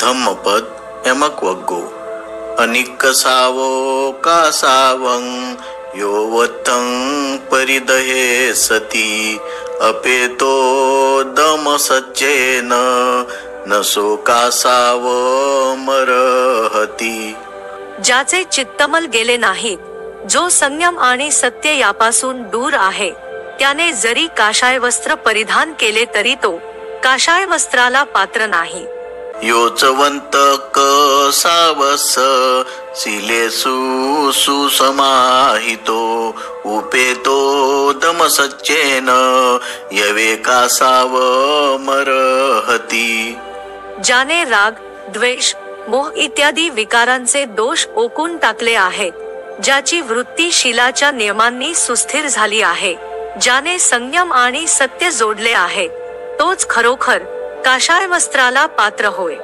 धम्मपद यमक वग्गो अनिक्कसावो कासावं यो वत्थं परिदहे सती अपेतो दमसच्चेन नसो कासाव मरहती. ज्याचे चित्तमल गेले नाहीत, जो संयम आणि सत्य यापासून दूर आहे, त्याने जरी काशाय वस्त्र परिधान केले तरी तो काशाय वस्त्राला पात्र नाही. योचवंत कसावस शिलेसु सुसमाहितो उपेतो दमसच्चेन यवे कासाव मरहती. ज्याने राग, द्वेष, मोह इत्यादी विकारांचे दोष ओकून टाकले आहेत, ज्याची वृत्ती शिलाच्या नियमांनी सुस्थिर झाली आहे, ज्याने संयम आणि सत्य जोडले आहे, तोच खरोखर काशाय वस्त्राला पात्र होय.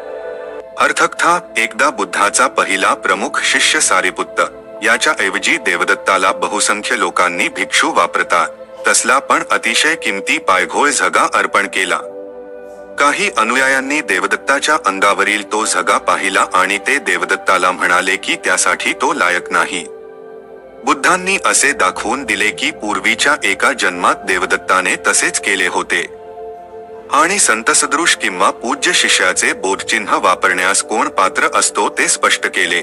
अर्थकथा. एकदा बुद्धाचा पहिला प्रमुख शिष्य सारिपुत्त याच्या ऐवजी देवदत्ताला बहुसंख्य लोकांनी भिक्षू वापरता तसला पण अतिशय किमती पायघोळ झगा अर्पण केला. काही अनुयायांनी देवदत्ताच्या अंगावरील तो झगा पाहिला आणि ते देवदत्ताला म्हणाले की त्यासाठी तो लायक नाही. बुद्धांनी असे दाखवून दिले की पूर्वीच्या एका जन्मात देवदत्ताने तसेच केले होते आणि संतसदृश किंवा पूज्य शिष्याचे बोधचिन्ह वापरण्यास कोण पात्र असतो ते स्पष्ट केले.